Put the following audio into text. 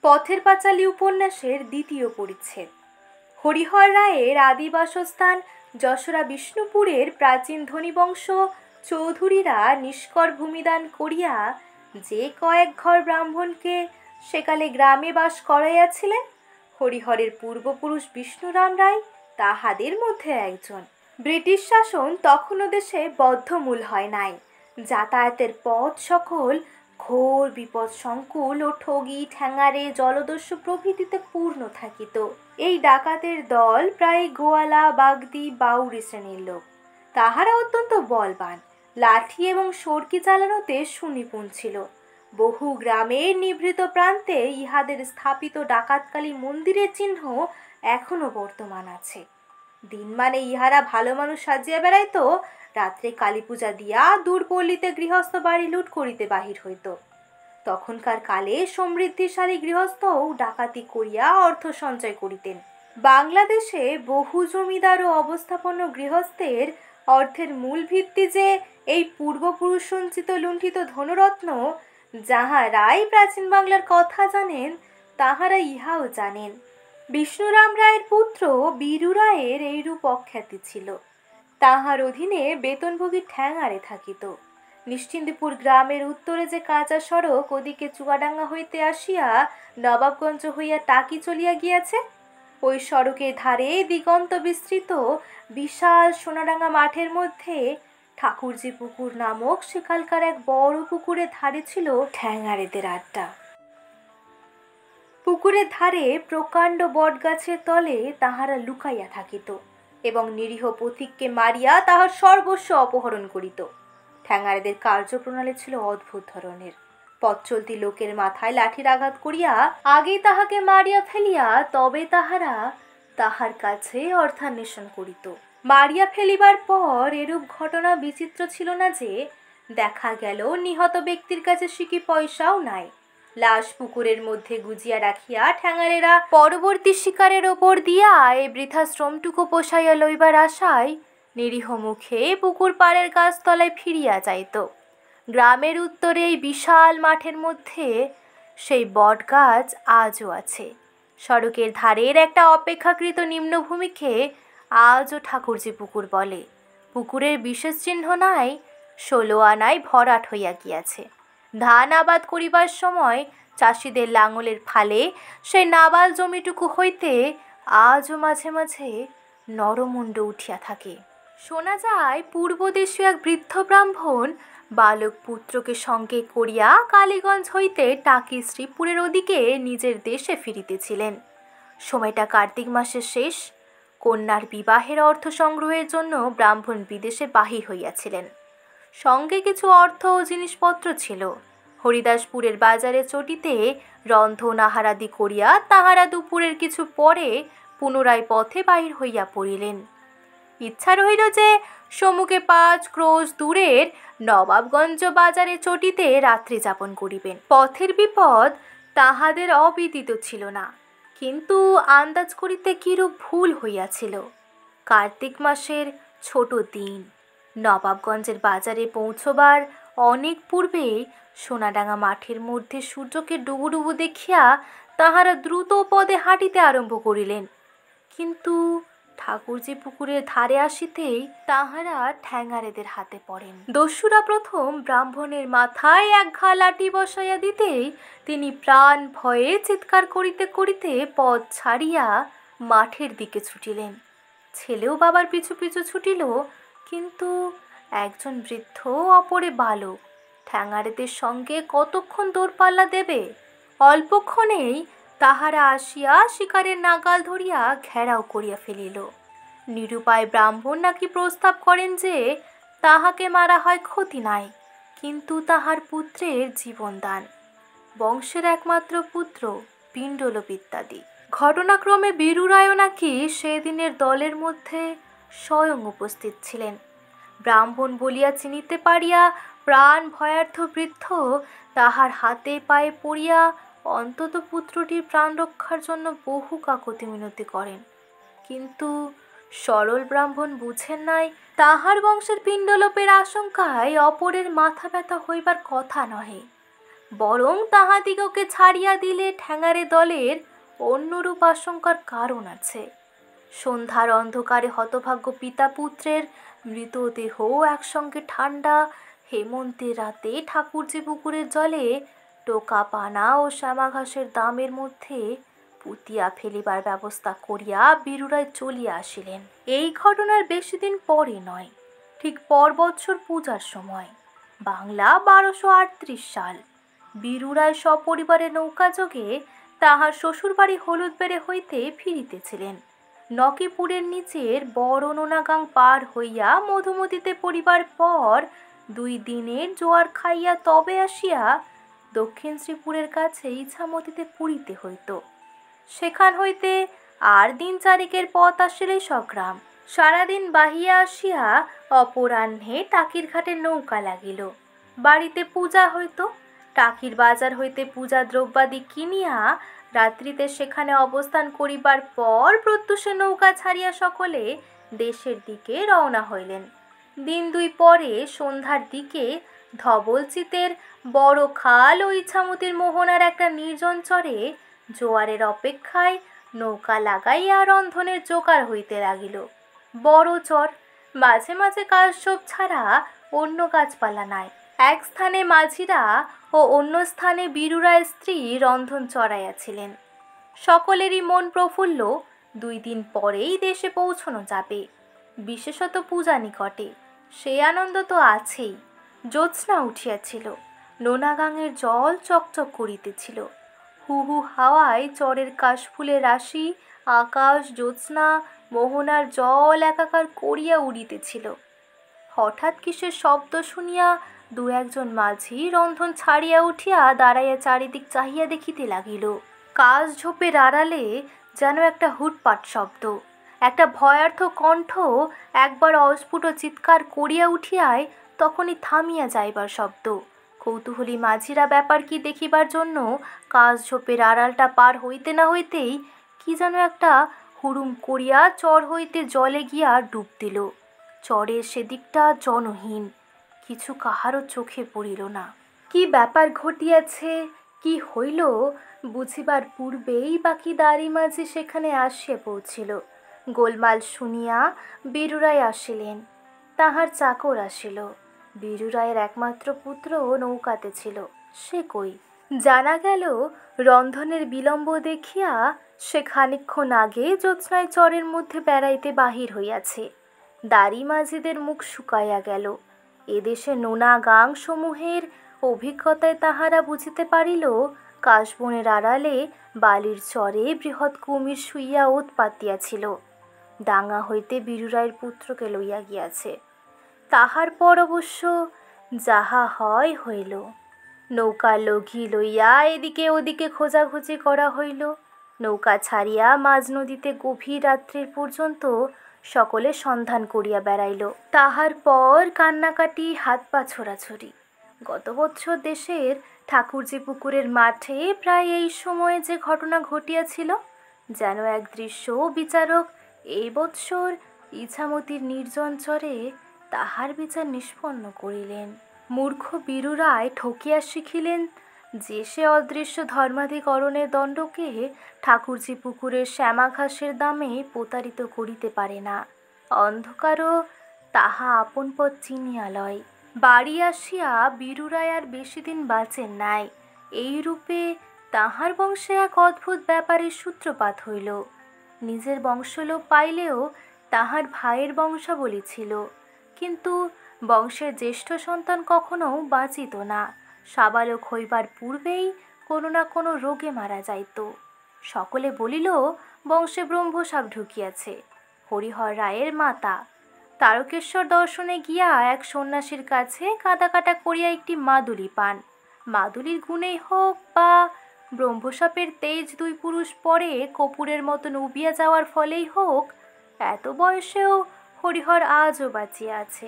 পথের পাঁচালী উপন্যাসের দ্বিতীয় পরিচ্ছেদ। হরিহর রায়ের আদিবাসস্থান যশোরা বিষ্ণুপুরের প্রাচীন ধনীবংশ চৌধুরীরা নিষ্কর ভূমিদান করিয়া যে কয়েক ঘর ব্রাহ্মণকে সেকালে গ্রামে বাস করাইয়াছিলেন, হরিহরের পূর্বপুরুষ বিষ্ণুরাম রায় তাহাদের মধ্যে একজন। ব্রিটিশ শাসন তখনও দেশে বদ্ধমূল হয় নাই। যাতায়াতের পথ সকল ঘোর বিপদ সংকুল ও ঠগি ঠ্যাঙারে জলদস্যু প্রভৃতিতে পূর্ণ থাকিত। এই ডাকাতের দল প্রায় গোয়ালা বাগদি বাউরি শ্রেণীর লোক। তাহারা অত্যন্ত বলবান, লাঠি এবং সরকি চালানোতে সুনিপুণ ছিল। বহু গ্রামের নিভৃত প্রান্তে ইহাদের স্থাপিত ডাকাতকালী মন্দিরের চিহ্ন এখনো বর্তমান আছে। দিন মানে ইহারা ভালো মানুষ সাজিয়া বেড়াইত, রাত্রে কালী পূজা দিয়া দূরপল্লীতে গৃহস্থ বাড়ি লুট করিতে বাহির হইত। তখনকার কালে সমৃদ্ধিশালী গৃহস্থও ডাকাতি করিয়া অর্থ সঞ্চয় করিতেন। বাংলাদেশে বহু জমিদার ও অবস্থাপন্ন গৃহস্থের অর্থের মূল ভিত্তি যে এই পূর্বপুরুষ সঞ্চিত লুণ্ঠিত ধনরত্ন, যাহারাই প্রাচীন বাংলার কথা জানেন তাহারা ইহাও জানেন। বিষ্ণুরাম রায়ের পুত্র বীরু রায়ের এইরূপ অখ্যাতি ছিল। তাহার অধীনে বেতনভোগী ঠ্যাঙারে থাকিত। নিশ্চিন্দিপুর গ্রামের উত্তরে যে কাঁচা সড়ক ওদিকে চুয়াডাঙ্গা হইতে আসিয়া নবাবগঞ্জ হইয়া টাকি চলিয়া গিয়াছে, ওই সড়কের ধারে দিগন্ত বিস্তৃত বিশাল সোনাডাঙ্গা মাঠের মধ্যে ঠাকুরজি পুকুর নামক সেকালকার এক বড় পুকুরের ধারে ছিল ঠ্যাঙারেদের আড্ডা। পুকুরের ধারে প্রকাণ্ড বটগাছের তলে তাহারা লুকাইয়া থাকিত এবং নিরীহ পথিককে মারিয়া তাহার সর্বস্ব অপহরণ করিত। ঠ্যাঙারেদের কার্যপ্রণালী ছিল অদ্ভুত ধরনের। পথ চলতি লোকের মাথায় লাঠির আঘাত করিয়া আগেই তাহাকে মারিয়া ফেলিয়া তবে তাহারা তাহার কাছে অর্থান্বেষণ করিত। মারিয়া ফেলিবার পর এরূপ ঘটনা বিচিত্র ছিল না যে দেখা গেল নিহত ব্যক্তির কাছে সিকি পয়সাও নাই। লাশ পুকুরের মধ্যে গুজিয়া রাখিয়া ঠ্যাঙারেরা পরবর্তী শিকারের ওপর দিয়া এই বৃথাশ্রমটুকু পোষাইয়া লইবার আশায় নিরীহ মুখে পুকুর পাড়ের গাছতলায় ফিরিয়া যাইত। গ্রামের উত্তরে এই বিশাল মাঠের মধ্যে সেই বট গাছ আজও আছে। সড়কের ধারের একটা অপেক্ষাকৃত নিম্নভূমিকে আজও ঠাকুরজি পুকুর বলে। পুকুরের বিশেষ চিহ্ন নাই, 16 আনায় ভরাট হইয়া গিয়াছে। ধান আবাদ করিবার সময় চাষিদের লাঙলের ফালে সেই নাবাল জমিটুকু হইতে আজও মাঝে মাঝে নরমুণ্ড উঠিয়া থাকে। শোনা যায় পূর্বদেশীয় এক বৃদ্ধ ব্রাহ্মণ বালক পুত্রকে সঙ্গে করিয়া কালীগঞ্জ হইতে টাকি শ্রীপুরের ওদিকে নিজের দেশে ফিরিতেছিলেন। সময়টা কার্তিক মাসের শেষ। কন্যার বিবাহের অর্থ সংগ্রহের জন্য ব্রাহ্মণ বিদেশে বাহির হইয়াছিলেন। সঙ্গে কিছু অর্থ ও জিনিসপত্র ছিল। হরিদাসপুরের বাজারে চটিতে রন্ধন আহারাদি করিয়া তাহারা দুপুরের কিছু পরে পুনরায় পথে বাহির হইয়া পড়িলেন। ইচ্ছা রহিল যে সম্মুখে 5 ক্রোশ দূরের নবাবগঞ্জ বাজারে চটিতে রাত্রি যাপন করিবেন। পথের বিপদ তাহাদের অবিদিত ছিল না, কিন্তু আন্দাজ করিতে কিরূপ ভুল হইয়াছিল। কার্তিক মাসের ছোট দিন। নবাবগঞ্জের বাজারে পৌঁছবার অনেক পূর্বে সোনাডাঙ্গা মাঠের মধ্যে সূর্যকে ডুবুডুবু দেখিয়া তাহারা দ্রুত পদে হাঁটিতে আরম্ভ করিলেন। কিন্তু ঠাকুরজি পুকুরের ধারে আসিতেই তাহারা ঠ্যাঙারেদের হাতে পড়েন। দস্যুরা প্রথম ব্রাহ্মণের মাথায় এক ঘা লাঠি বসাইয়া দিতেই তিনি প্রাণ ভয়ে চিৎকার করিতে করিতে পথ ছাড়িয়া মাঠের দিকে ছুটিলেন। ছেলেও বাবার পিছু পিছু ছুটিল, কিন্তু একজন বৃদ্ধ অপরে বালক ঠ্যাঙারেদের সঙ্গে কতক্ষণ দৌড়পাল্লা দেবে? অল্পক্ষণেই তাহারা আসিয়া শিকারের নাগাল ধরিয়া ঘেরাও করিয়া ফেলিল। নিরুপায় ব্রাহ্মণ নাকি প্রস্তাব করেন যে তাহাকে মারা হয় ক্ষতি নাই, কিন্তু তাহার পুত্রের জীবনদান। বংশের একমাত্র পুত্র পিণ্ডলোপ ইত্যাদি। ঘটনাক্রমে বীরু রায়ও নাকি সেদিনের দলের মধ্যে স্বয়ং উপস্থিত ছিলেন। ব্রাহ্মণ বলিয়া চিনিতে পারিয়া প্রাণ ভয়ার্থ বৃদ্ধ তাহার হাতে পায়ে পড়িয়া অন্তত পুত্রটির প্রাণ রক্ষার জন্য বহু কাকুতি মিনতি করেন। কিন্তু সরল ব্রাহ্মণ বুঝেন নাই তাহার বংশের পিণ্ডলোপের আশঙ্কায় অপরের মাথা ব্যথা হইবার কথা নহে। বরং তাহাদিগকে ছাড়িয়া দিলে ঠ্যাঙারে দলের অন্যরূপ আশঙ্কার কারণ আছে। সন্ধ্যার অন্ধকারে হতভাগ্য পিতা পুত্রের মৃতদেহ একসঙ্গে ঠান্ডা হেমন্তের রাতে ঠাকুরজি পুকুরের জলে টোকা পানা ও শ্যামা ঘাসের দামের মধ্যে পুতিয়া ফেলিবার ব্যবস্থা করিয়া বীরুরায় চলিয়া আসিলেন। এই ঘটনার বেশি দিন পরে নয়, ঠিক পর বৎসর পূজার সময়, বাংলা 1238 সাল, বীরুরায় সপরিবারে নৌকাযোগে তাহার শ্বশুরবাড়ি হলুদবেড়ে হইতে ফিরিতেছিলেন। নকিপুরের নিচের বড় নোনাগাং পার হইয়া মধুমতিতে পড়িবার পর 2 দিনের জোয়ার খাইয়া তবে আসিয়া দক্ষিণ শ্রীপুরের কাছে ইছামতিতে পুরিতে হইত। সেখান হইতে আর দিন 4 পথ আসিলেই সগ্রাম। সারাদিন বাহিয়া আসিয়া অপরাহ্নে টাকির ঘাটে নৌকা লাগিল। বাড়িতে পূজা হইত। টাকির বাজার হইতে পূজা দ্রব্যাদি কিনিয়া রাত্রিতে সেখানে অবস্থান করিবার পর প্রত্যুষে নৌকা ছাড়িয়া সকলে দেশের দিকে রওনা হইলেন। দিন 2 পরে সন্ধ্যার দিকে ধবলচিতের বড় খাল ও ইছামতির মোহনার একটা নির্জন চরে জোয়ারের অপেক্ষায় নৌকা লাগাইয়া রন্ধনের জোগাড় হইতে লাগিল। বড় চর, মাঝে মাঝে কাশঝোপ ছাড়া অন্য গাছপালা নাই। এক স্থানে মাঝিরা ও অন্য স্থানে বীরুরায় স্ত্রী রন্ধন চড়াইয়াছিলেন। সকলেরই মন প্রফুল্ল, 2 দিন পরেই দেশে পৌঁছানো যাবে, বিশেষত পূজা নিকটে, সে আনন্দ তো আছেই। জ্যোৎস্না উঠিয়াছিল, নোনাগাঙের জল চকচক করিতেছিল। হু হু হাওয়ায় চরের কাশফুলের রাশি আকাশ জ্যোৎস্না মোহনার জল একাকার করিয়া উড়িতেছিল। হঠাৎ কিসের শব্দ শুনিয়া 2-1 জন মাঝি রন্ধন ছাড়িয়া উঠিয়া দাঁড়াইয়া চারিদিক চাহিয়া দেখিতে লাগিল। কাশ ঝোপের আড়ালে যেন একটা হুটপাট শব্দ, একটা ভয়ার্থ কণ্ঠ একবার অস্ফুট চিৎকার করিয়া উঠিয়ায় তখনই থামিয়া যাইবার শব্দ। কৌতূহলী মাঝিরা ব্যাপার কি দেখিবার জন্য কাশ ঝোপের আড়ালটা পার হইতে না হইতেই কি যেন একটা হুড়ুম করিয়া চর হইতে জলে গিয়া ডুব দিল। চরের সেদিকটা জনহীন, কিছু কাহারও চোখে পড়িল না। কি ব্যাপার ঘটিয়াছে, কি হইল বুঝিবার পূর্বেই বাকি দাড়ি মাঝি সেখানে আসিয়া পৌঁছিল। গোলমাল শুনিয়া বীরুরায় আসিলেন। তাহার চাকর আসিল। বীরুরায়ের একমাত্র পুত্র নৌকাতে ছিল, সে কই? জানা গেল রন্ধনের বিলম্ব দেখিয়া সে খানিকক্ষণ আগে জ্যোৎস্নায় চরের মধ্যে বেড়াইতে বাহির হইয়াছে। দাড়ি মাঝিদের মুখ শুকাইয়া গেল। এদেশে নোনা গাং সমূহের অভিজ্ঞতায় তাহারা বুঝিতে পারিল কাশবনের আড়ালে বালির চরে বৃহৎ কুমির শুইয়া ওত পাতিয়াছিল। ডাঙা হইতে বীরুরায়ের পুত্রকে লইয়া গিয়াছে। তাহার পর অবশ্য যাহা হয় হইল। নৌকা লগি লইয়া এদিকে ওদিকে খোঁজাখুঁজি করা হইল। নৌকা ছাড়িয়া মাঝ নদীতে গভীর রাত্রির পর্যন্ত সকলে সন্ধান করিয়া বেড়াইল। তাহার পর কান্নাকাটি, হাত পা ছোড়াছড়ি। গত বৎসর দেশের ঠাকুরজি পুকুরের মাঠে প্রায় এই সময়ে যে ঘটনা ঘটিয়াছিল, যেন এক দৃশ্য বিচারক এই বৎসর ইছামতির নির্জন চরে তাহার বিচার নিষ্পন্ন করিলেন। মূর্খ বীরুরায় ঠকিয়া শিখিলেন যে সে অদৃশ্য ধর্মাধিকরণের দণ্ডকে ঠাকুরজি পুকুরের শ্যামা ঘাসের দামে প্রতারিত করিতে পারে না। অন্ধকারও তাহা আপন পথ চিনিয়া লয়। বাড়ি আসিয়া বীরুরায় আর বেশি দিন বাঁচেন নাই। এই রূপে তাহার বংশে এক অদ্ভুত ব্যাপারের সূত্রপাত হইল। নিজের বংশলোপ পাইলেও তাহার ভাইয়ের বংশাবলী ছিল, কিন্তু বংশের জ্যেষ্ঠ সন্তান কখনো বাঁচিত না। সাবালক হইবার পূর্বেই কোনো না কোনো রোগে মারা যাইত। সকলে বলিল বংশে ব্রহ্মসাপ ঢুকিয়াছে। হরিহর রায়ের মাতা তারকেশ্বর দর্শনে গিয়া এক সন্ন্যাসীর কাছে কাঁদাকাটা করিয়া একটি মাদুলি পান। মাদুলির গুণেই হোক বা ব্রহ্মসাপের তেজ 2 পুরুষ পরে কপুরের মতন উবিয়া যাওয়ার ফলেই হোক, এত বয়সেও হরিহর আজও বাঁচিয়া আছে।